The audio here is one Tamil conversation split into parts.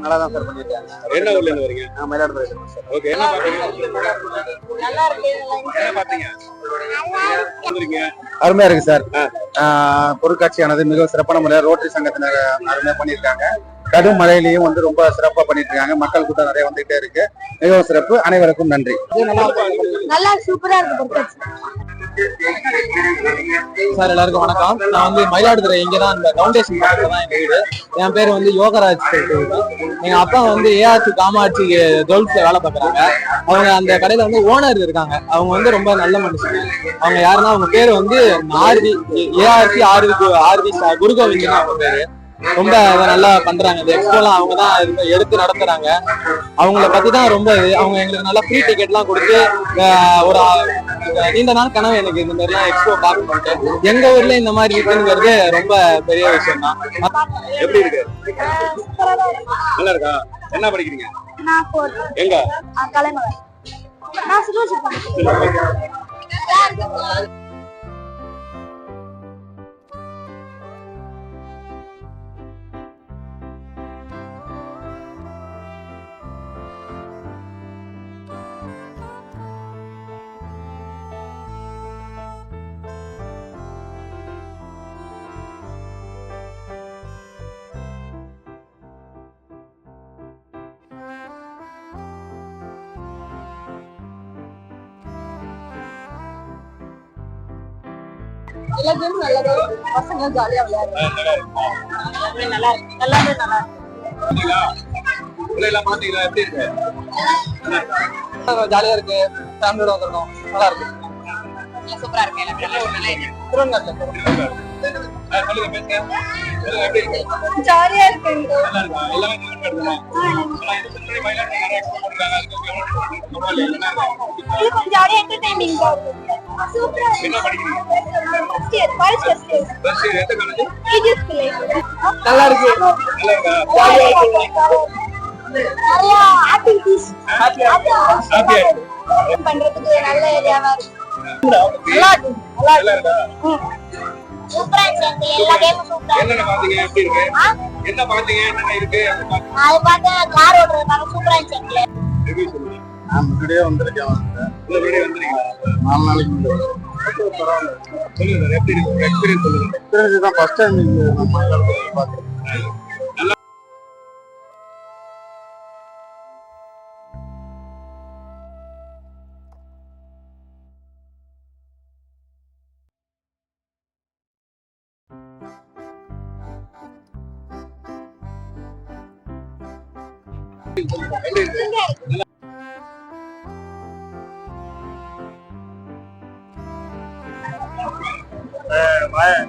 நல்லா தான் சார் பண்ணிருக்காங்க. என்ன ஊர்ல இருந்து வரீங்க? மயிலாடுதுறை சார். ஓகே, என்ன பாத்தீங்க? நல்லா இருக்கு. என்ன பாத்தீங்க? அருமையா இருக்கு சார். பொருட்காட்சியானது மிகவும் சிறப்பான முறையில் ரோட்டரி சங்கத்தினர் அருமையா பண்ணியிருக்காங்க. கடும் மழையிலையும் வந்து ரொம்ப சிறப்பா பண்ணிட்டு இருக்காங்க. மக்கள் கூட்டம் நிறைய வந்துகிட்டே இருக்கு. மிகவும் சிறப்பு. அனைவருக்கும் நன்றி. நல்லா சூப்பரா இருக்கு. சார் எல்லாருக்கும் வணக்கம். நான் வந்து மயிலாடுதுறை இங்கதான் இந்த ஃபவுண்டேஷன் பக்கத்துல தான் எங்க வீடு. என் பேர் வந்து யோகராஜ். எங்க அப்பா வந்து ஏஆர்சி காமாட்சி ஜுவல்ஸ்ல வேலை பார்க்கறாங்க. அவங்க அந்த கடையில வந்து ஓனர் இருக்காங்க. அவங்க வந்து ரொம்ப நல்ல மனுஷங்க. அவங்க யாருன்னா அவங்க பேரு வந்து ஏஆர்சி ஆர்வி குருகோவிந்த் அவங்க பேரு. ரொம்ப நல்லா பண்றாங்க. இந்த எக்ஸ்போலாம் அவங்க தான் எடுத்து நடத்துறாங்க. அவங்கள பத்தி தான் ரொம்ப அவங்க எங்களுக்கு நல்லா ஃப்ரீ டிக்கெட் எல்லாம் கொடுத்து ஒரு நீண்ட நாள் கனவு எனக்கு இந்த மாதிரி எல்லாம் எக்ஸ்போ பார்க்கணும். எங்க ஊர்ல இந்த மாதிரி இருக்குங்கிறது ரொம்ப பெரிய விஷயம் தான். எப்படி இருக்கு? நல்லா இருக்கா? என்ன படிக்கிறீங்க? எங்க? கலைமகள். எல்லா கேமும் நல்லதா இருக்கு. பசங்க ஜாலியா விளையாடுறாங்க. நல்லா இருக்கு. எல்லாமே நல்லா இருக்கு. ஜாலியா இருக்கு. ஃபேமிலியோட வந்திருக்கோம். நல்லா இருக்கு. சூப்பரா இருக்கு. ஜாலியா இருக்கு. ஜாலியா என்டர்டெய்னிங் இருக்கு. சூப்பரா இருக்கு. நல்லா இருக்கு. நிறைய ஆக்டிவிட்டீஸ் பண்றதுக்கு நல்ல ஏரியாவா இருக்கு. நல்லா இருக்கு. நல்லா இருக்கு. சூப்பரா இருக்கு. எல்லா கேமும் சூப்பரா இருக்கு. என்ன பாத்தீங்க? எப்படி இருக்கு? என்ன பாத்தீங்க? என்ன இருக்கு? அது பார்த்தா கார் ஓட்டுறதுனால சூப்பரா இருந்துச்சு. ரிவ்யூ சொல்லுங்க. நான் முன்னாடியே வந்திருக்கேன். இந்த வீடியோ வந்திருக்கீங்க? 4 நாளைக்கு முன்னாடி. பரவாயில்ல. சொல்லுங்க சார், எப்படி இருக்கு? உங்க எக்ஸ்பீரியன்ஸ் சொல்லுங்க. எக்ஸ்பீரியன்ஸ் தான் ஃபர்ஸ்ட் டைம் நம்ம மயிலாடுதுறை பார்க்குறேன்.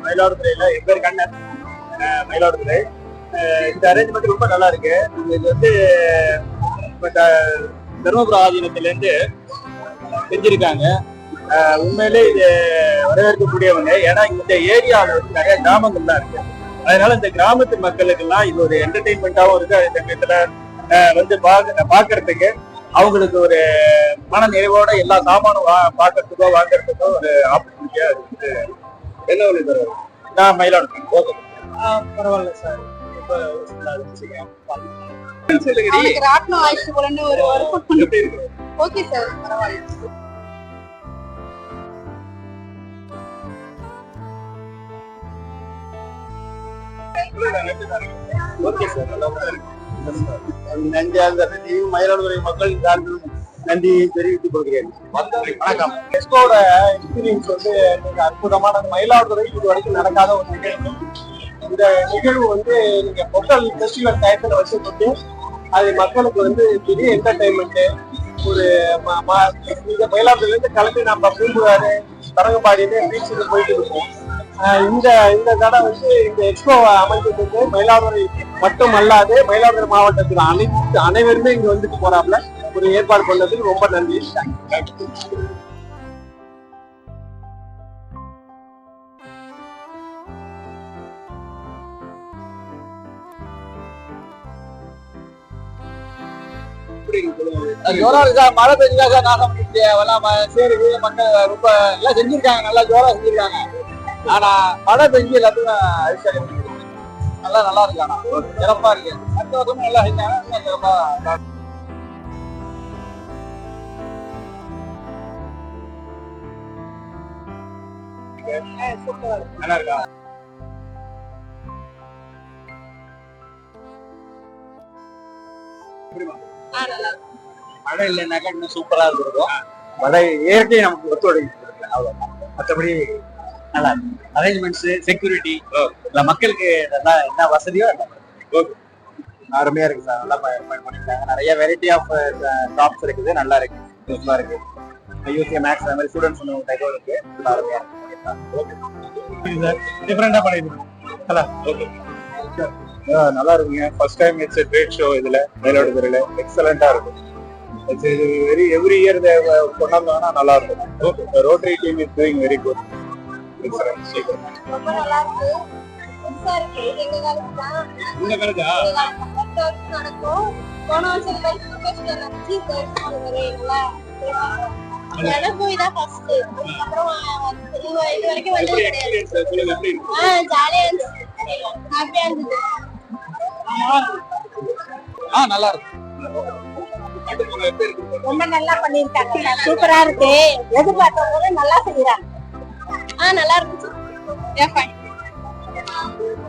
மயிலாடுதுறையில என் பேர் கண்ணன். மயிலாடுதுறை இந்த அரேஞ்ச்மெண்ட் ரொம்ப நல்லா இருக்கு. இது வந்து தருமபுரம் ஆதீனத்துல இருந்து செஞ்சிருக்காங்க. உண்மையிலே இது வரவேற்கக்கூடியவங்க. ஏன்னா இந்த ஏரியாவில் வந்து நிறைய கிராமங்கள்லாம் இருக்கு. அதனால இந்த கிராமத்து மக்களுக்கு எல்லாம் இது ஒரு என்டர்டெயின்மெண்டாவும் இருக்கு. அதே சமயத்துல வந்து பாக்குறதுக்கு அவங்களுக்கு ஒரு மன நிறைவோட எல்லா சாமானும் பாக்குறதுக்கோ வாங்கறதுக்கோ ஒரு ஆப்பர்ச்சுனிட்டியா இருக்கு. என்ன ஒண்ணு சார்? நான் மயிலாடுதுறை. பரவாயில்ல சார். ராட்னம் ஆயிடுச்சு போலன்னு ஒரு ஓகே சார். பரவாயில்ல. ஓகே சார், நல்லா இருக்கு. நன்றி. அந்த மயிலாடுதுறை மக்கள் நன்றி தெரிவித்துக் கொள்கிறேன். வணக்கம். எக்ஸ்போட எக்ஸ்பீரியன்ஸ் வந்து அற்புதமான மயிலாடுதுறை இது வரைக்கும் நடக்காத ஒரு நிகழ்வு. இந்த நிகழ்வு வந்து நீங்க பொங்கல் ஃபெஸ்டிவல் டயத்துல வச்சுட்டு அது மக்களுக்கு வந்து பெரிய என்டர்டைன்மெண்ட். ஒரு இந்த மயிலாடுதுறையில இருந்து கிளம்பி நம்ம பூம்புகாரு தரங்கம்பாடியில பீச்சுக்கு போயிட்டு இருக்கோம். இந்த தடவை வந்து இந்த எக்ஸ்போ அமைச்சதுக்கு மயிலாடுதுறை மட்டும் அல்லாது மயிலாடுதுறை மாவட்டத்தில் அனைவருமே இங்க வந்துட்டு போறாப்ல ஒரு ஏற்பாடு பண்ணதுக்கு ரொம்ப நன்றி. ஜோரா இருக்கா? மழை பெஞ்சுக்கா நாசம் பண்ணிட்டு சேருக்கு மக்கள் ரொம்ப எல்லாம் செஞ்சிருக்காங்க. நல்லா ஜோரா செஞ்சிருக்காங்க. ஆனா மழை பெஞ்சு எல்லாத்துக்கும் எல்லாம் நல்லா இருக்கு. ஆனா சிறப்பா இருக்கு. அடுத்த வருஷமும் நல்லா செஞ்சாங்க, இன்னும் சிறப்பா நல்லா இருக்கா? மழை இல்லைன்னாக்கா இன்னும் சூப்பரா இருக்கும். மழை இயற்கை நமக்கு ஒத்துழைப்பு, அவ்வளவுதான். மற்றபடி நல்லா இருக்கு. அரேஞ்ச்மெண்ட்ஸ், செக்யூரிட்டி, மக்களுக்கு நல்லா என்ன வசதியோ அருமையா இருக்கு சார். நல்லா பண்ணிருக்காங்க. நிறைய வெரைட்டி ஆஃப் ஷாப்ஸ் இருக்குது, நல்லா இருக்கு, யூஸ்ஃபுல்லா இருக்கு. யூசிஏ மேக்ஸ் அந்த மாதிரி ஸ்டூடெண்ட்ஸ் டைப்போ இருக்கு, நல்லா அருமையா இருக்கு சார். டிஃபரெண்டா பண்ணிருக்கோம். நல்லா இருக்குங்க. First time it's a great show. இதுல மயிலாடுதுறையில எக்ஸலண்டா இருக்கும். இது எவ்ரி இயர் கொண்டாந்தோம்னா நல்லா இருக்கும். Rotary team is doing very good. ரொம்ப நல்லா இருக்கு. புதுசா இருக்கு. எங்க காலத்துல இந்த கணக்கா நடக்கும். போன வருஷம் நடந்துச்சு. எனக்கும் இதான் ஃபர்ஸ்ட். அப்புறம் இது வரைக்கும் வந்தது கிடையாது. ஜாலியா இருந்துச்சு, ஹாப்பியா இருந்தது. நல்லா இருக்கு. ரொம்ப நல்லா பண்ணிருக்காங்க. சூப்பரா இருக்கு. எதிர்பார்த்த போது நல்லா செய்யறாங்க. நல்லா இருந்துச்சு.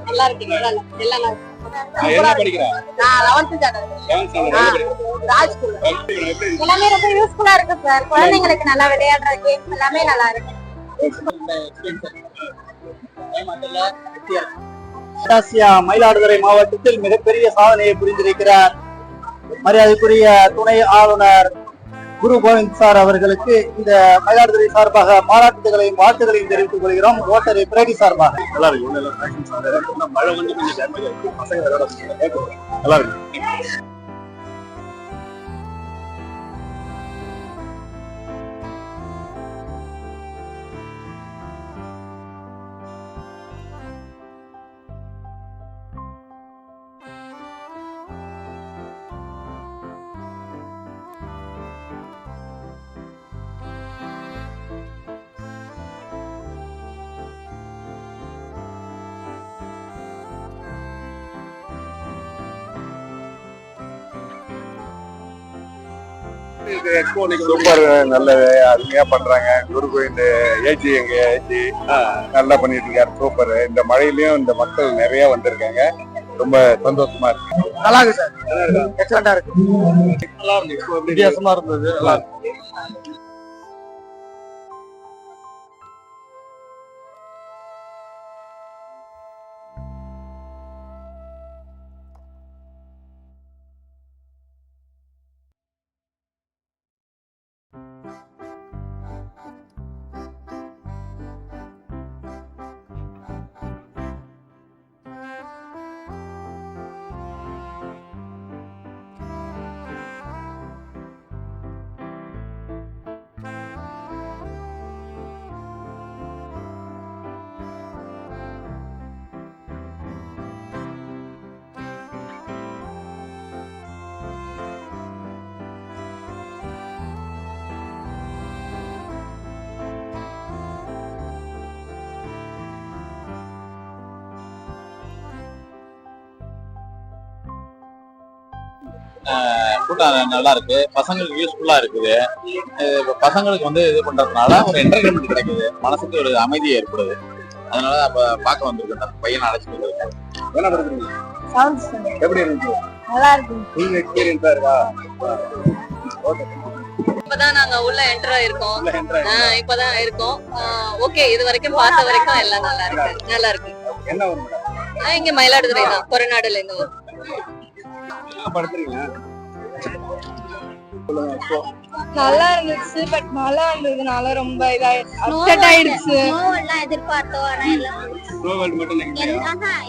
நல்லா இருக்கு. எல்லாம் என்ன படிக்கிறா? நான் 11th ஸ்டாண்டர்ட். ராஜ்குல். எல்லாமே ரொம்ப யூஸ்ஃபுல்லா இருக்கு சார். குழந்தைங்களுக்கு நல்லா விளையாடுற கேம் எல்லாமே நல்லா இருக்கு. மயிலாடுதுறை மாவட்டத்தில் மிகப்பெரிய சாதனையை புரிந்திருக்கிறார் மரியாதைக்குரிய துணை ஆளுநர் குரு கோவிந்த் சார் அவர்களுக்கு இந்த மயிலாடுதுறை சார்பாக பாராட்டுகளையும் வாழ்த்துகளையும் தெரிவித்துக் கொள்கிறோம். ரோட்டரி பிரேடி சார்பாக. நல்லா இருக்கு. மழை வந்து கொஞ்சம் டேமேஜ் ஆயிருக்கு. பசங்க நல்லா இருக்கு. சூப்பர், நல்ல அருமையா பண்றாங்க. குரு கோவிந்த் ஏஜி எங்க ஏஜி நல்லா பண்ணிட்டு இருக்காரு. சூப்பர். இந்த மழையிலயும் இந்த மக்கள் நிறைய வந்திருக்காங்க. ரொம்ப சந்தோஷமா இருக்கு. நல்லா இருக்கு சார். எக்ஸலண்டா இருக்கு. நல்லா இருக்கு. வித்தியாசமா இருந்தது. நல்லா இருக்கு. கூட்டம் நல்லா இருக்கு. பசங்களுக்கு யூஸ்ஃபுல்லா இருக்குது. பசங்களுக்கு வந்து இது பண்றதுனால ஒரு என்டர்டைன்மெண்ட் கிடைக்குது, மனசுக்கு ஒரு அமைதி ஏற்படுது. அதனால அப்ப பார்க்க வந்திருக்கேன். பையனை அழைச்சிட்டு வந்திருக்கேன். என்ன பண்றீங்க? எப்படி இருந்துச்சு? நல்லா இருக்கு. ஃபுல் எக்ஸ்பீரியன்ஸா இருக்கா? இப்பதான் நாங்க உள்ள என்டர் ஆயிருக்கோம். இப்பதான் இருக்கோம். ஓகே, இது வரைக்கும் பார்த்த வரைக்கும் எல்லாம் நல்லா இருக்கு. நல்லா இருக்கு. என்ன ஊர்? இங்க மயிலாடுதுறை தான், கொரநாடுல இருந்து வரும். படுத்துறீங்க? நல்லா இருந்துச்சு. பட் மழை வந்ததுனால ரொம்ப அப்செட் ஆயிடுச்சு. எதிர்பார்த்தோம்.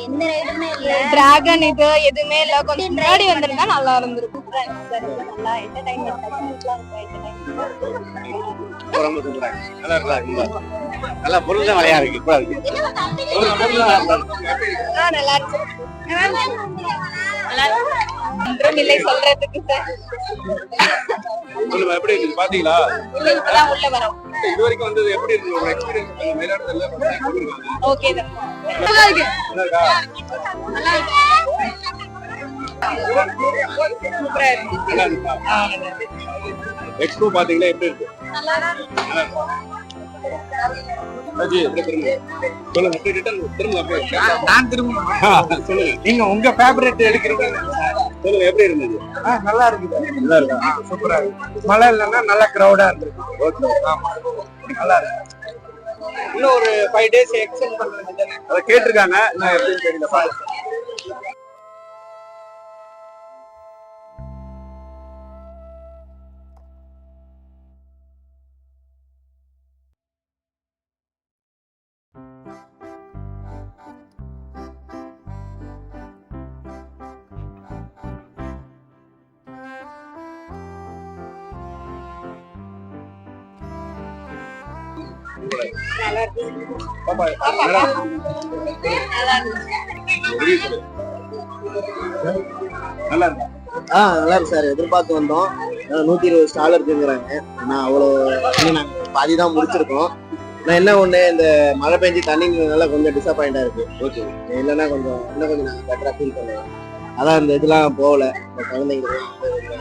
எந்த ரைடுமே இல்ல. டிராகன் இது எதுவுமே இல்ல. கொஞ்சம் முன்னாடி வந்திருந்தா நல்லா இருந்திருக்கும். நல்லா நல்லா பொருள் தான் விளையா இருக்கு. நல்லா இருக்கு. ஒன்றும் இல்லை சொல்றதுக்கு சார். சொல்லுங்க, எப்படி இருக்கு? பாத்தீங்களா? இல்ல, இப்பதான் உள்ள வரோம். இது வரைக்கும் வந்தது எப்படி இருக்கு? ஒரு எக்ஸ்பீரியன்ஸ் மயிலாடுதுறையில ஓகே தான். நல்லா இருக்கு. நல்லா இருக்கா? சூப்பரா இருக்கு. நல்லா இருக்கா? எக்ஸ்போ பாத்தீங்களா எப்படி இருக்கு? நல்லா இருக்கு. அஜி, எப்படி திரும்ப? சொல்லுங்க, எப்படி ரிட்டர்ன் திரும்ப அப்படியே. நான் திரும்ப சொல்லுங்க. நீங்க உங்க ஃபேவரட் எடுக்கிறீங்க. சொல்லுங்க, எப்படி இருந்தது? நல்லா இருக்குது. நல்லா இருக்கா? சூப்பரா இருக்கு. மழை இல்லைன்னா நல்ல கிரௌடா இருந்திருக்கு. ஓகே. ஆமா, நல்லா இருக்கு. இன்னும் ஒரு 5 days எக்ஸ்டெண்ட் பண்றது. அதை கேட்டிருக்காங்க, நான் எப்படின்னு தெரியல. பாருங்க. பாப்பா, நல்லா இருக்கு. நல்லா இருக்கா? நல்லா இருக்கு சார். எதிர்பார்த்து வந்தோம். 120 ஸ்டால் இருக்குங்கிறாங்க. ஆனால் அவ்வளோ இன்னும் நாங்கள் பாதி தான் முடிச்சிருக்கோம். நான் என்ன ஒன்று, இந்த மழை பெஞ்சு தண்ணினால கொஞ்சம் டிசப்பாயிண்டா இருக்கு. ஓகே, இல்லைன்னா கொஞ்சம் இன்னும் கொஞ்சம் நாங்கள் பெட்டராக ஃபீல் பண்ணுவோம். அதான் இந்த இதெல்லாம் போகல. இந்த குழந்தைங்களுக்கு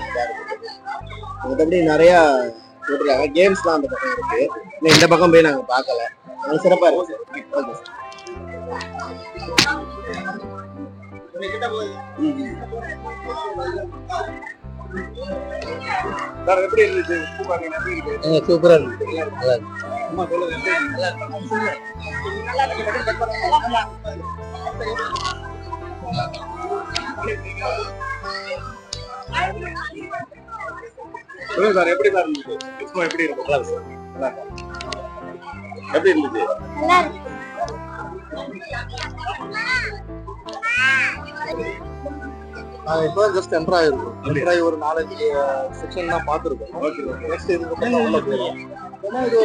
இதாக இருக்குது. மற்றபடி நிறையா போட்டுருக்காங்க. கேம்ஸ்லாம் அந்த பக்கம் இருக்கு. இன்னும் இந்த பக்கம் போய் நாங்கள் பார்க்கல. அது சிறப்பாக இருக்கு சார். Okay sir. சார், எப்படி இருந்துச்சு? எக்ஸ்போ பாத்தீங்கன்னா எப்படி இருக்கு? சூப்பரா இருக்கு. நல்லா இருக்கு. அம்மா சொல்லுங்க, எப்படி இருக்கு? சொல்லுங்க சார், எப்படி சார் இருந்துச்சு? எக்ஸ்போ எப்படி இருக்கு? நல்லா இருக்கு. நல்லா இருக்கு. எப்படி இருந்துச்சு? நல்லா இருக்கு. இப்போ ஜஸ்ட் என்டர் ஆயிருக்கும். என்டர் ஆகி ஒரு 4-5 செக்ஷன் தான் பார்த்துருக்கோம். நெக்ஸ்ட் இதுக்கு உள்ள போயிடும். ஏன்னா இது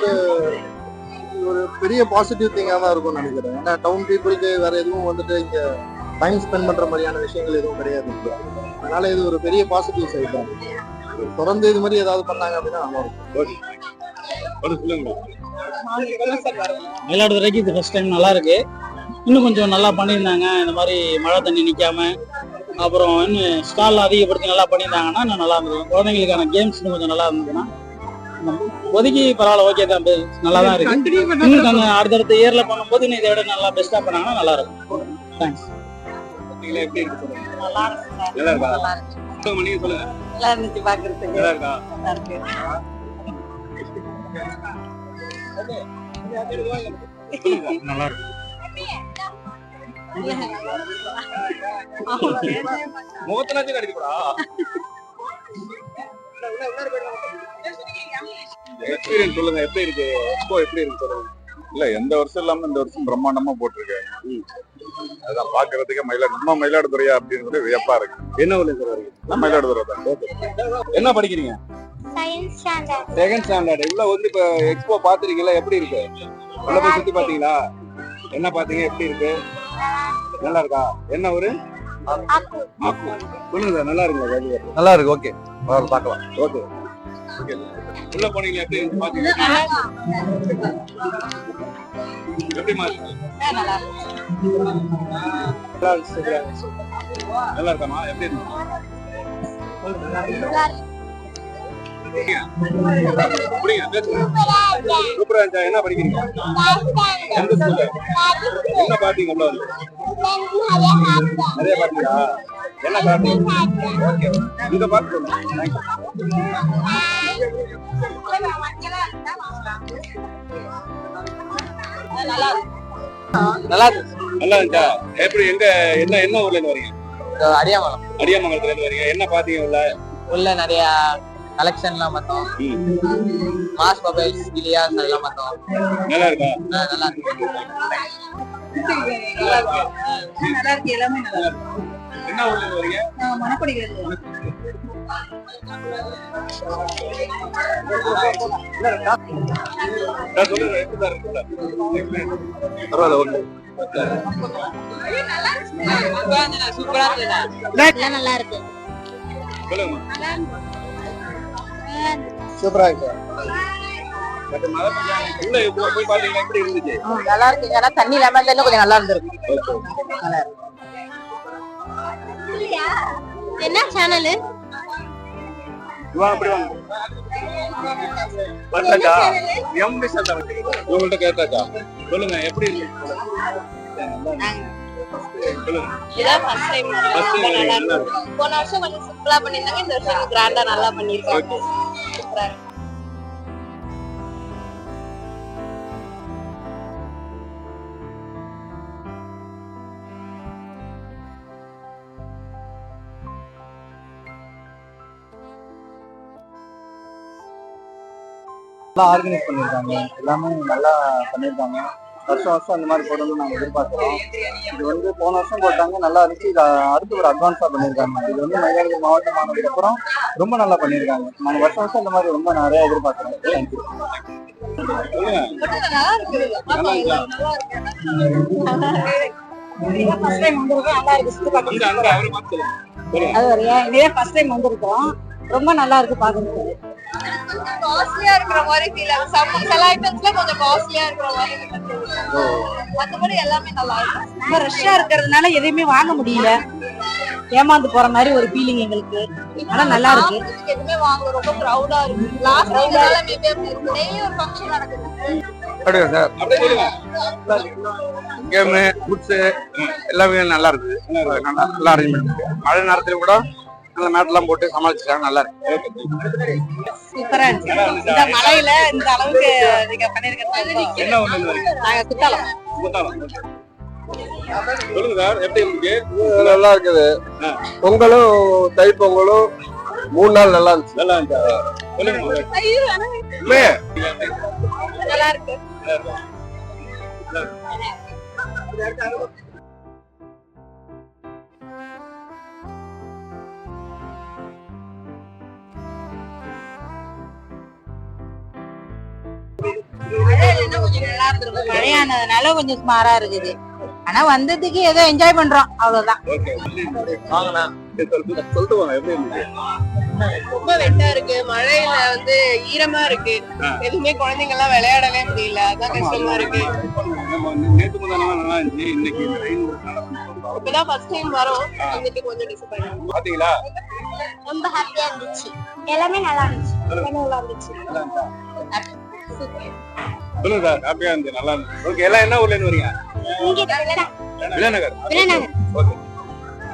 ஒரு பெரிய பாசிட்டிவ் திங்காக தான் இருக்கும்னு நினைக்கிறேன். ஏன்னா டவுன் பீப்புளுக்கு வேற எதுவும் வந்துட்டு இங்க டைம் ஸ்பெண்ட் பண்ற மாதிரியான விஷயங்கள் எதுவும் கிடையாது. அதனால இது ஒரு பெரிய பாசிட்டிவ் சைட் தான். தொடர்ந்து இது மாதிரி ஏதாவது பண்ணாங்க அப்படின்னா நல்லா இருக்கும். சொல்லுங்க. மயிலாடுதுறைக்கு இது ஃபர்ஸ்ட் டைம் நல்லா இருக்கு. இன்னும் கொஞ்சம் நல்லா பண்ணியிருந்தாங்க. இந்த மாதிரி மழை தண்ணி நிற்காம, அப்புறம் இன்னும் ஸ்டால் அதிகப்படுத்தி நல்லா பண்ணியிருந்தாங்கன்னா இன்னும் நல்லா இருந்தது. குழந்தைங்களுக்கான கேம்ஸ் இன்னும் கொஞ்சம் நல்லா இருந்ததுன்னா ஒதுக்கி பரவாயில்ல, ஓகே தான், நல்லா தான் இருக்கு. இன்னும் கொஞ்சம் அடுத்தடுத்த இயர்ல பண்ணும்போது இன்னும் இதை விட நல்லா பெஸ்டா பண்ணாங்கன்னா நல்லா இருக்கும். தேங்க்ஸ். எப்படி இருக்கு சொல்லுங்க. நல்லா இருக்கு சார். நல்லா இருக்கா? நல்லா இருக்கு. சொல்லுங்க, நீங்க சொல்லுங்க. நல்லா இருந்துச்சு பாக்குறதுக்கு. நல்லா இருக்கா? நல்லா இருக்கு. நல்லா இருக்கு. முகத்தினாச்சும் கிடைக்குடா. எக்ஸ்பீரியன்ஸ் சொல்லுங்க, எப்படி இருக்கு? எக்ஸ்போ எப்படி இருக்கு சொல்லுங்க. இல்ல, எந்த வருஷம் இல்லாம இந்த வருஷம் பிரம்மாண்டமா போட்டிருக்காங்க. அதான் பாக்குறதுக்கு நம்ம மயிலாடுதுறையா அப்படின்றது வியப்பா இருக்கு. என்ன ஊர்ல சார் வரீங்க? நம்ம மயிலாடுதுறை தான். என்ன படிக்கிறீங்க? Science standard. Second standard. இவ்வளவு வந்து இப்ப எக்ஸ்போ பாத்துருக்கீங்களா? எப்படி இருக்கு? உள்ள போய் சுத்தி பாத்தீங்களா? என்ன பாத்தீங்க? எப்படி இருக்கு? நல்லா இருக்கா? என்ன ஊரு? சொல்லுங்க சார், நல்லா இருக்குங்களா? நல்லா இருக்கு. ஓகே, பார்க்கலாம். ஓகே. உள்ள போனீங்களா? எப்படி இருக்கு? பாத்தீங்க? எப்படி மாதிரி நல்லா நல்லா இருக்காமா? எப்படி இருக்கு? சூப்பரா இருந்துச்சா? என்ன படிக்கிறீங்க? எந்த ஸ்கூல்ல? என்ன பாத்தீங்க? உள்ள வந்து நிறைய பாத்தீங்களா? என்ன பாத்தீங்க? ஓகே, இங்க பாத்து நல்லா நல்லா இருக்கு. நல்லா இருந்துச்சா? எப்படி? எங்க என்ன ஊர்ல இருந்து வரீங்க? அடியாமலம். அடியாமங்கலத்துல இருந்து வரீங்க. என்ன பாத்தீங்க உள்ள? உள்ள நிறைய கலெக்ஷன்லாம் பார்த்தோம். மாஸ் மொபைல்ஸ், கிளியாஸ் அதெல்லாம் பார்த்தோம். நல்லா இருக்கா? நல்லா இருக்கு. நல்லா இருக்கு. எல்லாமே நல்லா இருக்கு. என்ன ஊர்ல இருந்து வரீங்க? மணப்படிக்கிறது. சொல்லுங்க, எப்படி சார் இருக்கு? பரவாயில்ல, ஓகே. சூப்பரா இருக்கு. நல்லா இருக்கு. சொல்லுங்க. சூப்பரா இருக்கு. பட் மழை பெஞ்சாங்க உள்ள போய் பாத்தீங்கன்னா எப்படி இருந்துச்சு? நல்லா இருக்கு. ஆனா தண்ணி இல்லாம இருந்தா இன்னும் கொஞ்சம் நல்லா இருந்திருக்கும். என்ன சேனல்? இவன் அப்படி வாங்க பார்த்தாச்சா? எம்டி சட்டை உங்கள்கிட்ட கேட்டாச்சா? சொல்லுங்க எப்படி இருக்கு? இதான் ஃபர்ஸ்ட் டைம். ரொம்ப நல்லா இருக்கு. போன வருஷம் கொஞ்சம் சிம்பிளா பண்ணிருந்தாங்க, இந்த வருஷம் கிராண்டா நல்லா பண்ணிருக்காங்க. சூப்பரா இருக்கு. நல்லா ஆர்கனைஸ் பண்ணியிருக்காங்க, எல்லாமே நல்லா பண்ணியிருக்காங்க. வருஷம் வருஷம் இந்த மாதிரி போடணும்னு நாங்கள் எதிர்பார்க்குறோம். இது வந்து போன வருஷம் போட்டாங்க, நல்லா இருந்துச்சு. இதை அடுத்து ஒரு அட்வான்ஸாக பண்ணியிருக்காங்க. இது வந்து மயிலாடுதுறை மாவட்டம் ஆனதுக்கு அப்புறம் ரொம்ப நல்லா பண்ணியிருக்காங்க. நாங்கள் வருஷம் வருஷம் இந்த மாதிரி ரொம்ப நிறைய எதிர்பார்க்குறோம். தேங்க்யூ. ரொம்ப நல்லா இருக்கு பாக்குறதுக்கு. காஸ்ட்லியா இருக்கிற மாதிரி ஃபீல் ஆகுது. சில ஐட்டம்ஸ்ல கொஞ்சம் காஸ்ட்லியா இருக்கிற மாதிரி இருக்கு. மத்தபடி எல்லாமே நல்லா இருக்கு. ரொம்ப ரஷ்ஷா இருக்கிறதுனால எதையுமே வாங்க முடியல, ஏமாந்து போற மாதிரி ஒரு ஃபீலிங் எங்களுக்கு. ஆனா நல்லா இருக்கு. எதுவுமே வாங்கல, ரொம்ப கிரவுடா இருக்கு. லாஸ்ட் டைம்னால மேபி அப்படி இருக்கு. டெய்லி ஒரு ஃபங்க்ஷன் நடக்குது. அப்படியா சார்? கேமு ஃபுட்ஸு எல்லாமே நல்லா இருக்குது. நல்லா அரேஞ்ச்மெண்ட் இருக்கு. மழை நேரத்துல கூட நல்ல மேட்லாம் போட்டு சமாளிச்சிட்டாங்க. நல்லா இருக்கு. சூப்பரா இருந்துச்சு. இந்த மழையில இந்த அளவுக்கு நீங்க பண்ணிருக்கிறது. என்ன ஒண்ணு நாங்க குத்தாலம். சொல்லுங்க சார் எப்படி இருக்கு? நல்லா இருக்குது. பொங்கலும் தை பொங்கலும் 3 நாள் நல்லா இருந்துச்சு. நல்லா இருந்துச்சா? சொல்லுங்க. நல்லா இருக்கு. மழையானதுனால கொஞ்சம் சுமாரா இருக்குது. ஆனா வந்ததுக்கு ஏதோ என்ஜாய் பண்றோம், அவ்வளவுதான். சொல்லிட்டு வாங்க எப்படி இருந்துச்சு? ரொம்ப வெட்டா இருக்கு. மழையில வந்து ஈரமா இருக்கு. எதுவுமே குழந்தைங்க எல்லாம் விளையாடவே முடியல. அதான் கஷ்டமா இருக்கு. நேற்று முந்தானமா நல்லா இருந்துச்சு. இன்னைக்கு இந்த ரெயின் இப்பதான் ஃபர்ஸ்ட் டைம் வரோம். வந்துட்டு கொஞ்சம் டிசப்பாயிண்ட். பாத்தீங்களா? ரொம்ப ஹாப்பியா இருந்துச்சு. எல்லாமே நல்லா இருந்துச்சு. நல்லா இருந்துச்சு. சொல்லுங்க சார். ஹாப்பியா இருந்துச்சு, நல்லா இருந்துச்சு. ஓகே, எல்லாம் என்ன ஊர்ல இருந்து வரீங்க? விலைநகர். ஓகே,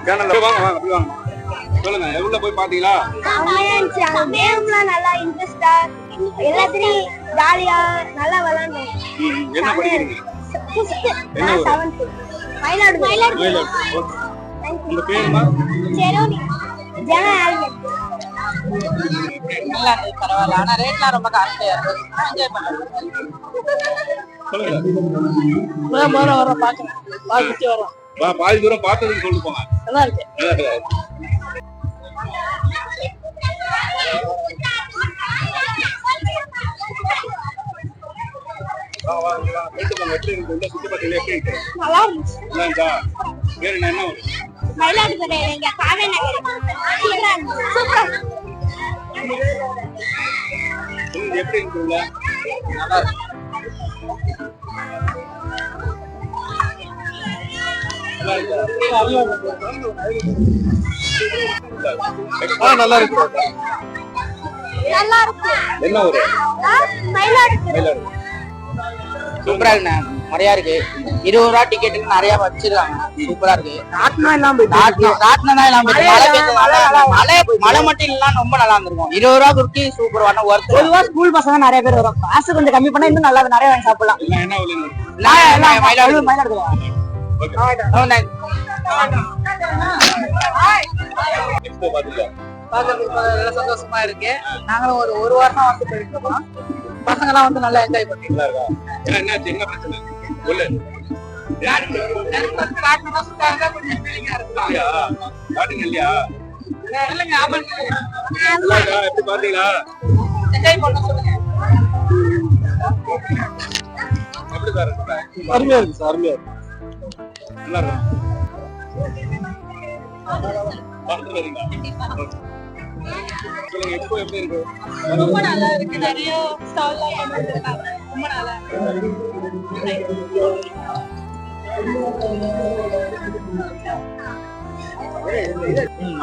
சேனல்ல வாங்க வாங்க அப்படி வாங்க. சொல்லுங்க, உள்ள போய் பாத்தீங்களா? நல்லா இன்ட்ரெஸ்டா எல்லாத்தையும் ஜாலியா நல்லா விளையாண்டோம். என்ன படிக்கிறீங்க? என்ன ஊர்? மயிலாடுதுறை. உங்க பேருமா? நல்லா இருந்தது, பரவாயில்ல. ஆனா ரேட்லாம் ரொம்ப காஸ்ட்லியா இருக்கு. என்ஜாய் பண்ணுங்க. சொல்லுங்க. வரோம் பாக்கலாம், பாத்துட்டு வரோம். பாதி தூரம் பார்த்ததுன்னு சொல்லிட்டு போங்க. நல்லா இருக்கு. சுத்தி பார்த்தீங்களா எப்படி இருக்கு? நல்லா இருந்துச்சு. நல்லா இருக்கா? வேற என்ன ஊர்? மயிலாடுதுறை எங்க காவே நகர். சூப்பரா எப்படி இருக்கு உள்ள? நல்லா இருக்கு. நல்லா இருக்கு. நல்லா இருக்கு. என்ன ஊரு? மயிலாடுதுறை. சூப்பரா இருக்கு. நிறைய இருக்கு. 20 ரூபா டிக்கெட்டுக்கு நிறைய வச்சிருக்காங்க. சூப்பரா இருக்கு. ராட்டினம் எல்லாம் மழை மட்டும் இல்ல ரொம்ப நல்லா இருந்திருக்கும். 20 ரூபா குடுத்து சூப்பர் வான ஒர்த். பொதுவா ஸ்கூல் பசங்க நிறைய பேர் வரும். காசு கொஞ்சம் கம்மி பண்ணா இன்னும் நல்லா நிறைய வாங்கி சாப்பிடலாம். என்ன ஊர்ல இருந்து? நான் மயிலாடுதுறை. பாக்கிறதுக்கு சந்தோஷமா இருக்கு. நாங்களும் ஒரு வாரம் வந்து போயிருக்கோம். பசங்க எல்லாம் வந்து நல்லா என்ஜாய் பண்ணி. நல்லா இருக்கா? என்ன சின்ன பிரச்சனை உள்ள? இல்லையா? எப்படி பாத்தீங்களா? என்ஜாய் பண்ண சொல்லுங்க. எப்படி சார்? அருமையா இருக்கு சார், அருமையா இருக்கு. நல்லா இருக்கு. பார்த்து வரீங்களா? சொல்லுங்க எக்ஸ்போ எப்படி இருக்கு? ரொம்ப நல்லா இருக்கு. நிறைய ஸ்டால்லாம் கொண்டு வந்திருக்காங்க. ரொம்ப நல்லா இருக்கு.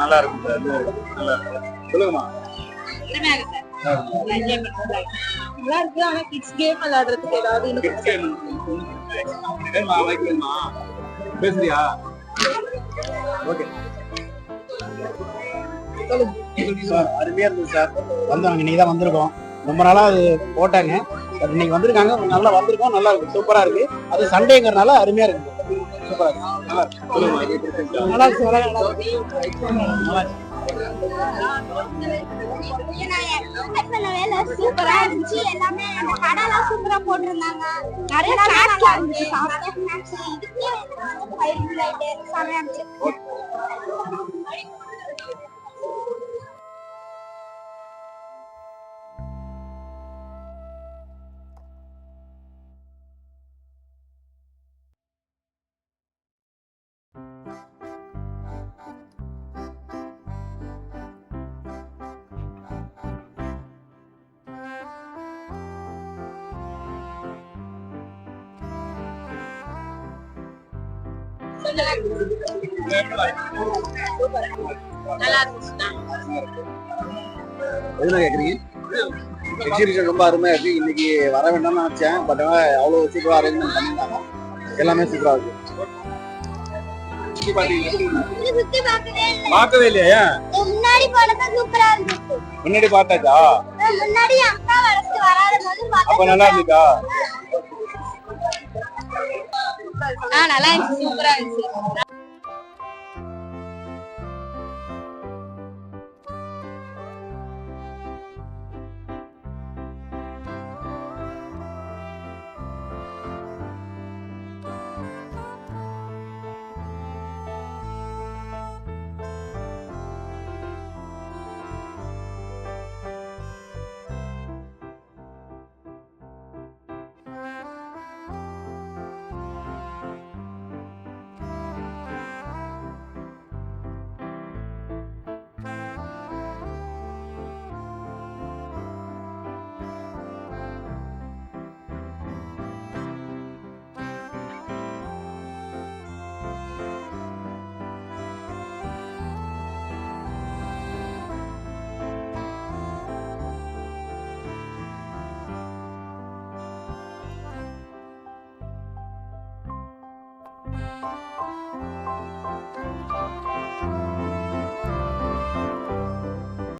நல்லா இருக்கு சார். நல்லா இருக்கு. சொல்லுங்கம்மா. நல்லா இருக்கு. ஆனா கிட்ஸ் கேம் விளையாடுறதுக்கு ஏதாவது பேசுறியா? ஓகே சார் அருமையா இருந்தது சார். வந்தாங்க இன்னைக்கு தான் வந்திருக்கோம். ரொம்ப நாளா அது போட்டாங்க. பட் இன்னைக்கு வந்திருக்காங்க. நல்லா வந்திருக்கோம். நல்லா இருக்கு. சூப்பரா இருக்கு. அது சண்டேங்கிறதுனால அருமையா இருக்கு. சூப்பரா இருக்கு. நல்லா இருக்கு. சொல்லுங்கம்மா, எப்படி பிடிச்சிருக்கா? நல்லா இருக்கு. நல்லா இருக்கு. நல்லா இருக்கு. வேலை சூப்பரா இருந்துச்சு. எல்லாமே கடைலாம் சூப்பரா போட்டிருந்தாங்க. நிறைய ஸ்நாக்ஸ் இருந்துச்சு. இதுக்கே ஃபைல் ஆயிட்டு செமையா இருந்துச்சு. நல்லா இருந்துச்சுன்னா எதுல கேக்குறீங்க? எக்ஸிபிஷன் ரொம்ப அருமையா இருக்கு. இன்னைக்கு வர வேண்டாம்னு நினைச்சேன். பட் அவ்வளவு சூப்பரா அரேஞ்ச்மெண்ட் பண்ணிருந்தாங்க. எல்லாமே சூப்பரா இருக்கு. சுத்தி பார்க்கவே இல்லை. பார்க்கவே இல்லையா? முன்னாடி போனது சூப்பரா இருந்துச்சு. முன்னாடி பார்த்தாச்சா? முன்னாடி அக்கா வளர்த்து வராத போது அப்ப நல்லா இருந்துச்சா? நல்லா இருந்துச்சு. சூப்பரா இருந்துச்சு.